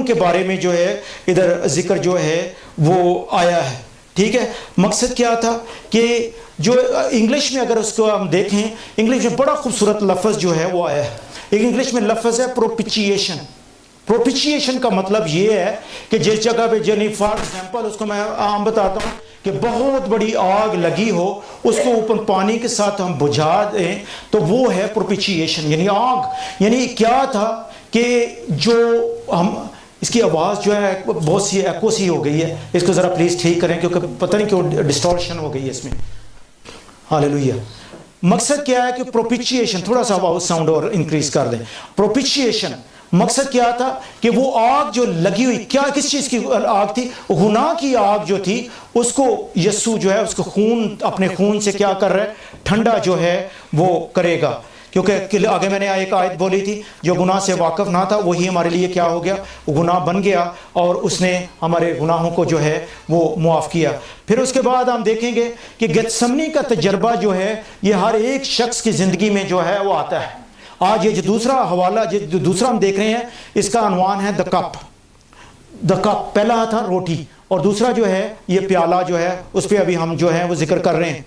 خون کے بارے میں جو ہے ادھر ذکر جو ہے وہ آیا ہے. ٹھیک ہے, مقصد کیا تھا کہ جو انگلش میں اگر اس کو ہم دیکھیں, انگلش میں بڑا خوبصورت لفظ جو ہے وہ آیا ہے. ایک انگلش میں لفظ ہے پروپیچیشن. پروپیچیشن کا مطلب یہ ہے کہ جس جگہ پہ فار ایگزامپل اس کو میں عام بتاتا ہوں کہ بہت بڑی آگ لگی ہو, اس کو اوپر پانی کے ساتھ ہم بجھا دیں تو وہ ہے پروپیچیشن. یعنی آگ, یعنی کیا تھا کہ جو ہم اس کی آواز جو ہے بہت سی ایکو سی ہو گئی ہے, اس کو ذرا پلیز ٹھیک کریں کیونکہ پتہ نہیں کیوں ڈسٹورشن ہو گئی ہے اس میں. ہاللیلویہ. مقصد کیا ہے کہ پروپیچیشن, تھوڑا سا ساؤنڈ اور انکریز کر دیں. پروپیچیشن مقصد کیا تھا کہ وہ آگ جو لگی ہوئی, کیا کس چیز کی آگ تھی؟ گناہ کی آگ جو تھی, اس کو یسوع جو ہے اس کو خون, اپنے خون سے کیا کر رہا ہے, ٹھنڈا جو ہے وہ کرے گا. کیونکہ آگے میں نے ایک آیت بولی تھی, جو گناہ سے واقف نہ تھا وہی ہمارے لیے کیا ہو گیا, وہ گناہ بن گیا اور اس نے ہمارے گناہوں کو جو ہے وہ معاف کیا. پھر اس کے بعد ہم دیکھیں گے کہ گیتسمنی کا تجربہ جو ہے یہ ہر ایک شخص کی زندگی میں جو ہے وہ آتا ہے. آج یہ جو دوسرا حوالہ جو دوسرا ہم دیکھ رہے ہیں, اس کا عنوان ہے دا کپ. دا کپ پہلا تھا روٹی, اور دوسرا جو ہے یہ پیالہ جو ہے, اس پہ ابھی ہم جو ہے وہ ذکر کر رہے ہیں.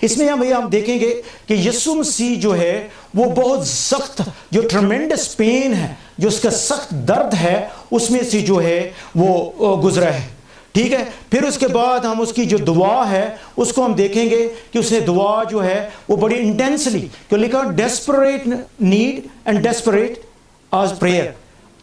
اس میں ہم دیکھیں گے کہ یسوع مسیح جو ہے وہ بہت سخت, جو ٹرمینڈس پین ہے, جو اس کا سخت درد ہے, اس میں سے جو ہے وہ گزرا ہے. ٹھیک ہے. پھر اس کے بعد ہم اس کی جو دعا ہے اس کو ہم دیکھیں گے کہ اس نے دعا جو ہے وہ بڑی انٹینسلی, کہ لکھا ڈیسپریٹ نیڈ اینڈ ڈیسپریٹ آز پریئر.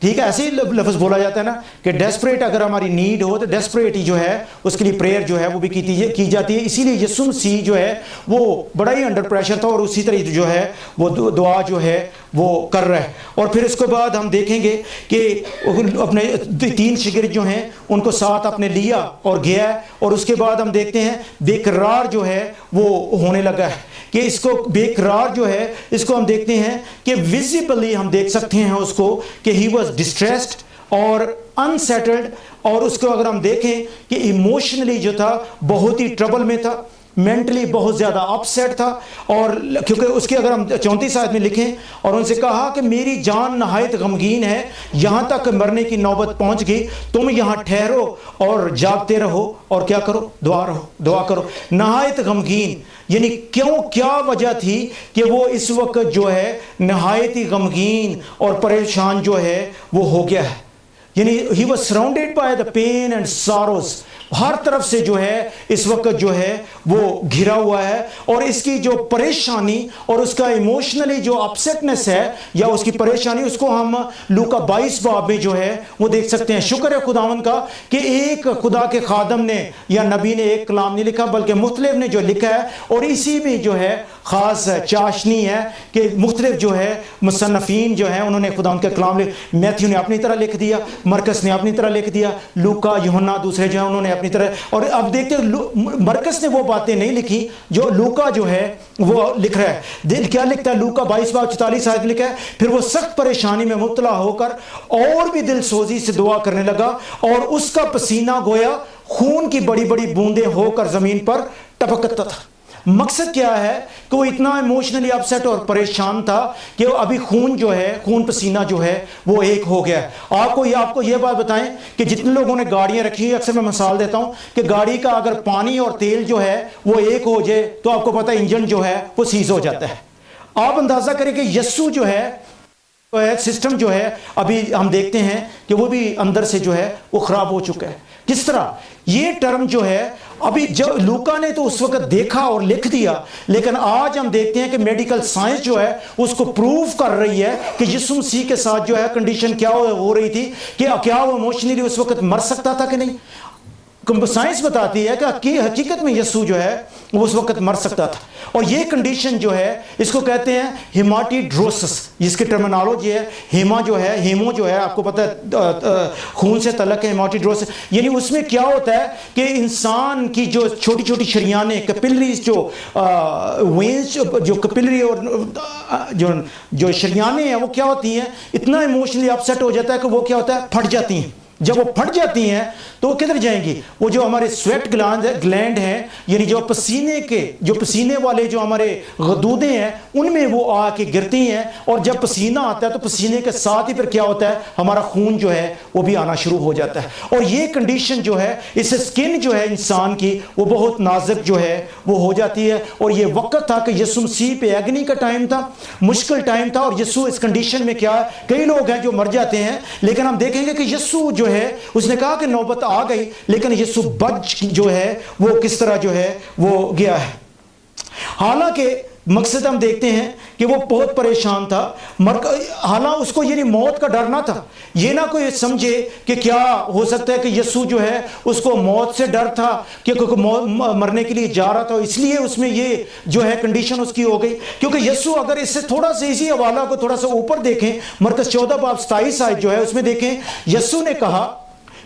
ٹھیک ہے, ایسے ہی لفظ بولا جاتا ہے نا کہ ڈیسپریٹ اگر ہماری نیڈ ہو تو ڈیسپریٹ ہی جو ہے اس کے لیے پریئر جو ہے وہ بھی کی جاتی ہے. اسی لیے یسوع مسیح جو ہے وہ بڑا ہی انڈر پریشر تھا اور اسی طرح جو ہے وہ دعا جو ہے وہ کر رہا ہے. اور پھر اس کے بعد ہم دیکھیں گے کہ اپنے 3 شاگرد جو ہیں ان کو ساتھ اپنے لیا اور گیا ہے. اور اس کے بعد ہم دیکھتے ہیں بے قرار جو ہے وہ ہونے لگا ہے, کہ اس کو بے قرار جو ہے اس کو ہم دیکھتے ہیں کہ ویزیبلی ہم دیکھ سکتے ہیں اس کو کہ ہی واز ڈسٹریسڈ اور انسیٹلڈ. اور اس کو اگر ہم دیکھیں کہ ایموشنلی جو تھا بہت ہی ٹربل میں تھا, مینٹلی بہت زیادہ اپسیٹ تھا. اور کیونکہ اس کے اگر ہم 34 آیت میں لکھیں, اور ان سے کہا کہ میری جان نہایت غمگین ہے, یہاں تک مرنے کی نوبت پہنچ گئی, تم یہاں ٹھہرو اور جاگتے رہو اور کیا کرو, دعا کرو. نہایت غمگین یعنی کیوں, کیا وجہ تھی کہ وہ اس وقت جو ہے نہایت ہی غمگین اور پریشان جو ہے وہ ہو گیا ہے. یعنی he was surrounded by the pain and sorrows. ہر طرف سے جو ہے اس وقت جو ہے وہ گھرا ہوا ہے, اور اس کی جو پریشانی اور اس کا ایموشنلی جو اپسیٹنس ہے یا اس کی پریشانی, اس کو ہم لوکا 22 باب میں جو ہے وہ دیکھ سکتے ہیں. شکر ہے خداوند کا کہ ایک خدا کے خادم نے یا نبی نے ایک کلام نہیں لکھا بلکہ مختلف نے جو لکھا ہے, اور اسی میں جو ہے خاص چاشنی ہے کہ مختلف جو ہے مصنفین جو ہیں انہوں نے خداوند کے کلام میتھیو نے اپنی طرح لکھ دیا, مرکس نے اپنی طرح لکھ دیا, لوکا یوحنا دوسرے جو ہیں انہوں نے اپنی طرح. اور اب دیکھتے ہیں مرکس نے وہ باتیں نہیں لکھی جو لوکا جو ہے وہ لکھ رہا ہے. دل کیا لکھتا ہے, لوکا 22 باب 44 آیت لکھا ہے, پھر وہ سخت پریشانی میں مبتلا ہو کر اور بھی دل سوزی سے دعا کرنے لگا, اور اس کا پسینہ گویا خون کی بڑی بڑی بوندیں ہو کر زمین پر ٹپکتا تھا. مقصد کیا ہے کہ وہ اتنا ایموشنلی اپسیٹ اور پریشان تھا کہ وہ ابھی خون جو ہے, خون پسینہ جو ہے وہ ایک ہو گیا ہے. آپ کو یہ بات بتائیں کہ جتنے لوگوں نے گاڑیاں رکھی, اکثر میں مثال دیتا ہوں کہ گاڑی کا اگر پانی اور تیل جو ہے وہ ایک ہو جائے تو آپ کو پتہ ہے انجن جو ہے وہ سیز ہو جاتا ہے. آپ اندازہ کریں کہ یسوع جو ہے سسٹم جو ہے ابھی ہم دیکھتے ہیں کہ وہ بھی اندر سے جو ہے وہ خراب ہو چکا ہے. کس طرح یہ ٹرم جو ہے ابھی جو لوکا نے تو اس وقت دیکھا اور لکھ دیا, لیکن آج ہم دیکھتے ہیں کہ میڈیکل سائنس جو ہے اس کو پروف کر رہی ہے کہ یسوع مسیح کے ساتھ جو ہے کنڈیشن کیا ہو رہی تھی, کہ کیا وہ ایموشنلی اس وقت مر سکتا تھا کہ نہیں. سائنس بتاتی ہے کہ حقیقت میں یسوع جو ہے وہ اس وقت مر سکتا تھا. اور یہ کنڈیشن جو ہے اس کو کہتے ہیں ہیماٹیڈروسس, جس کی ٹرمینالوجی ہے ہیما جو ہے, ہیمو جو ہے آپ کو پتہ ہے خون سے تعلق ہے, ہیماٹیڈروسس یعنی اس میں کیا ہوتا ہے کہ انسان کی جو چھوٹی چھوٹی شریانیں, کپلریز جو وینز جو کپلری اور جو شریانیں ہیں وہ کیا ہوتی ہیں, اتنا ایموشنلی اپسیٹ ہو جاتا ہے کہ وہ کیا ہوتا ہے پھٹ جاتی ہیں. جب وہ پھٹ جاتی ہیں تو وہ کدھر جائیں گی؟ وہ جو ہمارے سویٹ گلینڈ ہیں، یعنی جو پسینے والے جو ہمارے غدودیں ہیں، ان میں وہ آ کے گرتی ہیں، اور جب پسینہ آتا ہے تو پسینے کے ساتھ ہی پھر کیا ہوتا ہے، ہمارا خون جو ہے وہ بھی آنا شروع ہو جاتا ہے. اور یہ کنڈیشن جو ہے، اس سکن جو ہے انسان کی، وہ بہت نازک جو ہے وہ ہو جاتی ہے. اور یہ وقت تھا کہ یسوع مسیح پہ ایگنی کا ٹائم تھا، مشکل ٹائم تھا، اور یسوع اس کنڈیشن میں کیا ہے، کئی لوگ ہیں جو مر جاتے ہیں، لیکن ہم دیکھیں گے کہ یسوع جو ہے، اس نے کہا کہ نوبت آ گئی، لیکن یسوع بچ جو ہے وہ کس طرح جو ہے وہ گیا ہے. حالانکہ مقصد ہم دیکھتے ہیں کہ وہ بہت پریشان تھا، حالانکہ اس کو یعنی موت کا ڈر نہ تھا. یہ نہ کوئی سمجھے کہ کیا ہو سکتا ہے کہ یسوع جو ہے اس کو موت سے ڈر تھا، کہ مرنے کے لیے جا رہا تھا، اس لیے اس میں یہ جو ہے کنڈیشن اس کی ہو گئی. کیونکہ یسوع اگر اس سے تھوڑا سا اسی حوالہ کو تھوڑا سا اوپر دیکھیں، مرکز 14 باب 27 آیت جو ہے اس میں دیکھیں، یسوع نے کہا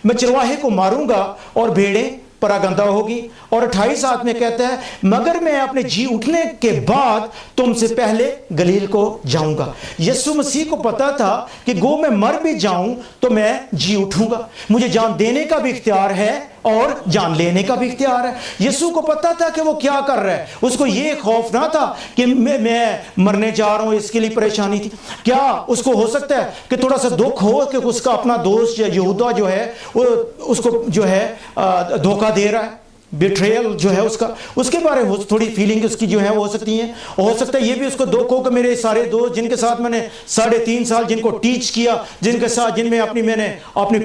میں چرواہے کو ماروں گا اور بھیڑیں پراگندہ ہوگی. اور 28 آیت میں کہتا ہے مگر میں اپنے جی اٹھنے کے بعد تم سے پہلے گلیل کو جاؤں گا. یسوع مسیح کو پتا تھا کہ گو میں مر بھی جاؤں تو میں جی اٹھوں گا، مجھے جان دینے کا بھی اختیار ہے اور جان لینے کا بھی اختیار ہے. یسوع کو پتا تھا کہ وہ کیا کر رہا ہے، اس کو یہ خوف نہ تھا کہ میں مرنے جا رہا ہوں، اس کے لیے پریشانی تھی. کیا اس کو ہو سکتا ہے کہ تھوڑا سا دکھ ہو کہ اس کا اپنا دوست یہودا جو ہے وہ اس کو جو ہے دھوکہ دے رہا ہے، بیٹریل جو ہے اس کے بارے میں تھوڑی فیلنگ اس کی جو ہے وہ ہو سکتی ہیں. ہو سکتا ہے یہ بھی اس کو دکھ ہو کہ میرے سارے دوست جن کے ساتھ میں نے 3.5 سال جن کو ٹیچ کیا، جن میں میں نے اپنی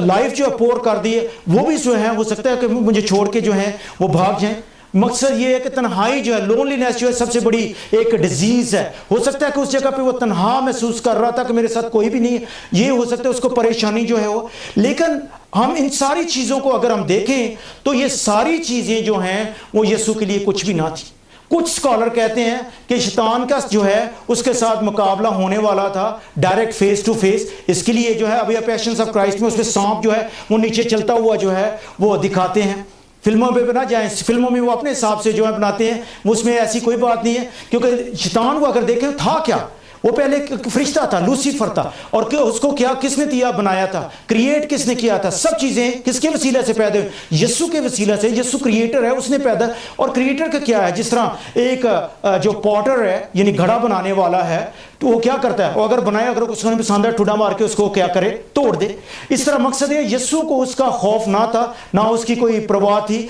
لائف جو ہے پور کر دی ہے، وہ بھی جو ہے ہو سکتا ہے کہ مجھے چھوڑ کے جو ہے وہ بھاگ جائیں. مقصد یہ ہے کہ تنہائی جو ہے، لونلینس جو ہے سب سے بڑی ایک ڈیزیز ہے. ہو سکتا ہے کہ اس جگہ پہ وہ تنہا محسوس کر رہا تھا کہ میرے ساتھ کوئی بھی نہیں ہے، یہ ہو سکتا ہے اس کو پریشانی جو ہے وہ. لیکن ہم ان ساری چیزوں کو اگر ہم دیکھیں تو یہ ساری چیزیں جو ہیں وہ یسوع کے لیے کچھ بھی نہ تھی. کچھ اسکالر کہتے ہیں کہ شیطان کا جو ہے اس کے ساتھ مقابلہ ہونے والا تھا ڈائریکٹ فیس ٹو فیس. اس کے لیے جو ہے ابھی پیشنز آف کرائسٹ میں اس میں سانپ جو ہے وہ نیچے چلتا ہوا جو ہے وہ دکھاتے ہیں. فلموں پہ نہ جائیں، فلموں میں وہ اپنے حساب سے جو ہے بناتے ہیں، اس میں ایسی کوئی بات نہیں ہے. کیونکہ شیطان کو اگر دیکھیں تھا کیا، وہ پہلے فرشتہ تھا، لوسیفر تھا. اور اس کو کیا کس نے بنایا تھا، کریٹ کس نے کیا تھا؟ سب چیزیں کس کے وسیلے سے پیدا ہوئی؟ یسوع کے وسیلے سے. یسوع کریٹر ہے، اس نے پیدا. اور کریٹر کا کیا ہے، جس طرح ایک جو پاٹر ہے یعنی گھڑا بنانے والا ہے تو وہ کیا کرتا ہے، وہ اگر بنایا، اگر اس نے پسند ہے ٹھوڈا مار کے اس کو کیا کرے، توڑ دے. اس طرح مقصد ہے یسوع کو اس کا خوف نہ تھا، نہ اس کی کوئی پرواہ تھی.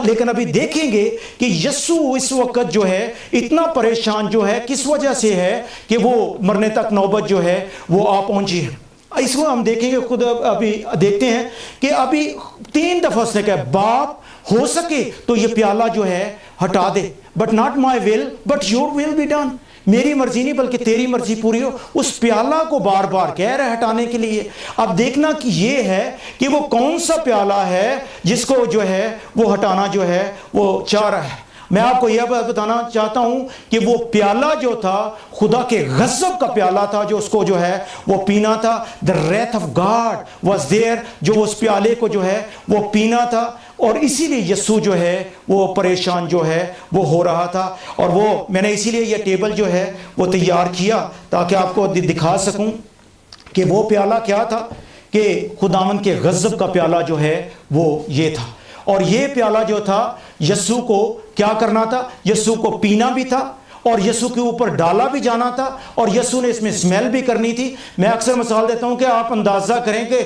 لیکن ابھی دیکھیں گے کہ یسوع اس وقت جو ہے اتنا پریشان جو ہے کس وجہ سے ہے کہ وہ مرنے تک نوبت جو ہے وہ آ پہنچی ہے. اس کو ہم دیکھیں گے، خود ابھی دیکھتے ہیں کہ ابھی 3 دفعہ اس نے کہا باپ ہو سکے تو یہ پیالہ جو ہے ہٹا دے، but not my will but your will be done. میری مرضی نہیں بلکہ تیری مرضی پوری ہو. اس پیالہ کو بار بار کہہ رہا ہے ہٹانے کے لیے. اب دیکھنا کہ یہ ہے کہ وہ کون سا پیالہ ہے جس کو جو ہے وہ ہٹانا جو ہے وہ چاہ رہا ہے. میں آپ کو یہ بتانا چاہتا ہوں کہ وہ پیالہ جو تھا خدا کے غضب کا پیالہ تھا جو اس کو جو ہے وہ پینا تھا. The wrath of God was there، جو اس پیالے کو جو ہے وہ پینا تھا. اور اسی لیے یسوع جو ہے وہ پریشان جو ہے وہ ہو رہا تھا. اور وہ میں نے اسی لیے یہ ٹیبل جو ہے وہ تیار کیا تاکہ آپ کو دکھا سکوں کہ وہ پیالہ کیا تھا، کہ خداوند کے غضب کا پیالہ جو ہے وہ یہ تھا. اور یہ پیالہ جو تھا یسوع کو کیا کرنا تھا، یسوع کو پینا بھی تھا اور یسوع کے اوپر ڈالا بھی جانا تھا اور یسوع نے اس میں اسمیل بھی کرنی تھی. میں اکثر مثال دیتا ہوں کہ آپ اندازہ کریں کہ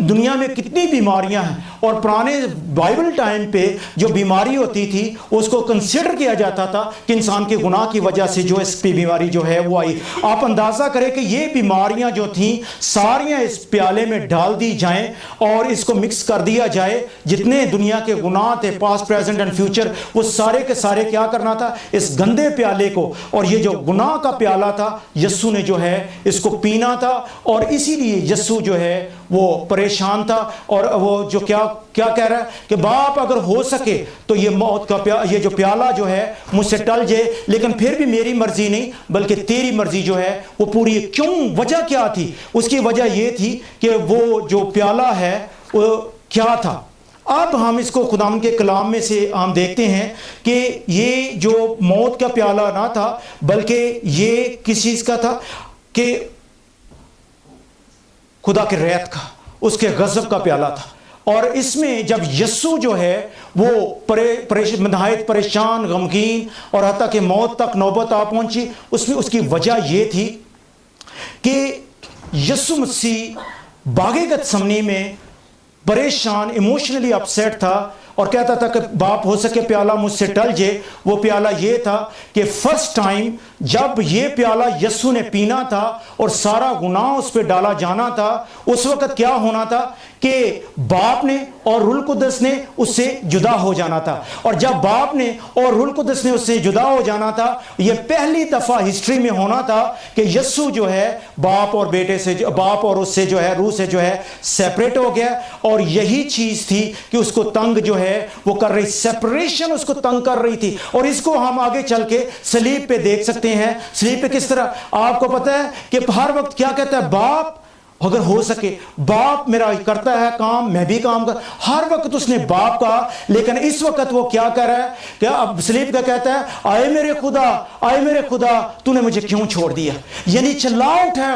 دنیا میں کتنی بیماریاں ہیں، اور پرانے بائبل ٹائم پہ جو بیماری ہوتی تھی اس کو کنسیڈر کیا جاتا تھا کہ انسان کے گناہ کی وجہ سے جو اس پہ بیماری جو ہے وہ آئی. آپ اندازہ کریں کہ یہ بیماریاں جو تھیں ساریاں اس پیالے میں ڈال دی جائیں اور اس کو مکس کر دیا جائے. جتنے دنیا کے گناہ تھے پاسٹ پریزنٹ اینڈ فیوچر، وہ سارے کے سارے کیا کرنا تھا، اس گندے پیالے کو. اور یہ جو گناہ کا پیالہ تھا یسوع نے جو ہے اس کو پینا تھا. اور اسی لیے یسوع جو ہے وہ پریشان تھا. اور وہ جو کیا کہہ رہا ہے کہ باپ اگر ہو سکے تو یہ موت کا یہ جو پیالہ جو ہے مجھ سے ٹل جائے، لیکن پھر بھی میری مرضی نہیں بلکہ تیری مرضی جو ہے وہ پوری. کیوں؟ وجہ کیا تھی؟ اس کی وجہ یہ تھی کہ وہ جو پیالہ ہے وہ کیا تھا. اب ہم اس کو خداوند کے کلام میں سے ہم دیکھتے ہیں کہ یہ جو موت کا پیالہ نہ تھا بلکہ یہ کس چیز کا تھا، کہ خدا کے ریت کا. اس کے غضب کا پیالہ تھا. اور اس میں جب یسوع جو ہے وہ نہایت پریشان، غمگین اور حتیٰ کہ موت تک نوبت آ پہنچی، اس میں اس کی وجہ یہ تھی کہ یسوع مسیح باغ گتسمنی میں پریشان، ایموشنلی اپسیٹ تھا اور کہتا تھا کہ باپ ہو سکے پیالہ مجھ سے ٹل جائے. وہ پیالہ یہ تھا کہ فرسٹ ٹائم جب یہ پیالہ یسوع نے پینا تھا اور سارا گناہ اس پہ ڈالا جانا تھا، اس وقت کیا ہونا تھا کہ باپ نے اور روح القدس نے اس سے جدا ہو جانا تھا. اور جب باپ نے اور روح القدس نے اس سے جدا ہو جانا تھا، یہ پہلی دفعہ ہسٹری میں ہونا تھا کہ یسوع جو ہے باپ اور بیٹے سے، باپ اور اس سے جو ہے روح سے جو ہے سیپریٹ ہو گیا. اور یہی چیز تھی کہ اس کو تنگ جو ہے وہ کر رہی، سیپریشن اس کو تنگ کر رہی تھی. اور اس کو ہم آگے چل کے صلیب پہ دیکھ سکتے ہیں. صلیب پہ کس طرح آپ کو پتا ہے کہ ہر وقت کیا کہتا ہے، باپ اگر ہو سکے، باپ میرا کرتا ہے کام، میں بھی کام کر، ہر وقت اس نے باپ کہا. لیکن اس وقت وہ کیا کر رہا ہے کہ اب صلیب کا کہتا ہے آئے میرے خدا، آئے میرے خدا تو نے مجھے کیوں چھوڑ دیا. یعنی چلا اٹھا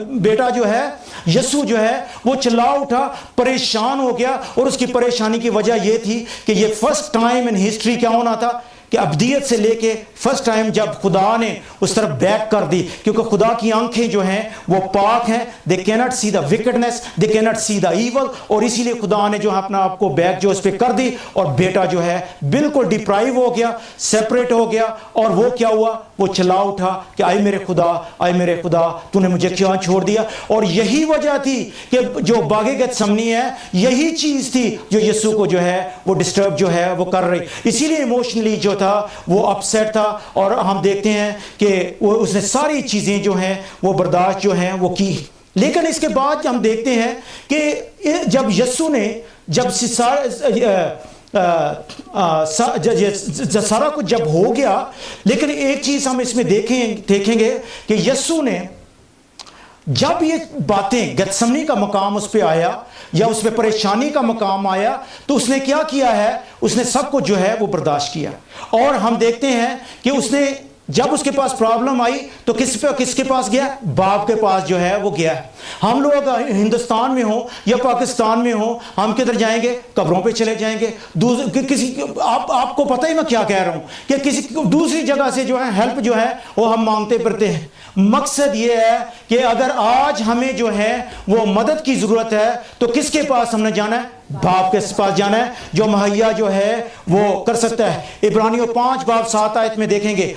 بیٹا جو ہے یسوع جو ہے وہ چلا اٹھا، پریشان ہو گیا. اور اس کی پریشانی کی وجہ یہ تھی کہ یہ فرسٹ ٹائم ان ہسٹری کیا ہونا تھا کہ ابدیت سے لے کے فرسٹ ٹائم جب خدا نے اس طرف بیک کر دی. کیونکہ خدا کی آنکھیں جو ہیں وہ پاک ہیں، they cannot see the wickedness, they cannot see the evil. اور اسی لیے خدا نے جو ہے اپنا آپ کو بیک جو اس پہ کر دی اور بیٹا جو ہے بالکل ڈپرائیو ہو گیا، سیپریٹ ہو گیا. اور وہ کیا ہوا، وہ چلا اٹھا کہ آئے میرے خدا، آئے میرے خدا تو نے مجھے کیوں چھوڑ دیا. اور یہی وجہ تھی کہ جو باغ گتسمنی ہے، یہی چیز تھی جو یسوع کو جو ہے وہ ڈسٹرب جو ہے وہ کر رہی. اسی لیے ایموشنلی جو تھا وہ اپسیٹ تھا. اور ہم دیکھتے ہیں کہ اس نے ساری چیزیں جو ہیں وہ برداشت جو ہیں وہ کی. لیکن اس کے بعد ہم دیکھتے ہیں کہ جب یسوع نے جب سارا کچھ جب ہو گیا، لیکن ایک چیز ہم اس میں دیکھیں گے کہ یسوع نے جب یہ باتیں گتسمنی کا مقام اس پہ آیا یا اس پہ پریشانی کا مقام آیا، تو اس نے کیا کیا ہے، اس نے سب کو جو ہے وہ برداشت کیا. اور ہم دیکھتے ہیں کہ اس نے جب اس کے پاس پرابلم آئی تو کس کے پاس گیا، باپ کے پاس جو ہے وہ گیا. ہم لوگ ہندوستان میں ہوں یا پاکستان میں ہوں، ہم کدھر جائیں گے، قبروں پہ چلے جائیں گے. آپ کو پتہ ہی میں کیا کہہ رہا ہوں کہ کسی دوسری جگہ سے جو ہے ہیلپ جو ہے وہ ہم مانگتے پھرتے ہیں. مقصد یہ ہے کہ اگر آج ہمیں جو ہے وہ مدد کی ضرورت ہے تو کس کے پاس ہم نے جانا ہے، باپ کے پاس جانا ہے جو مہیا جو ہے وہ کر سکتا ہے. عبرانیوں 5:7 میں دیکھیں گے.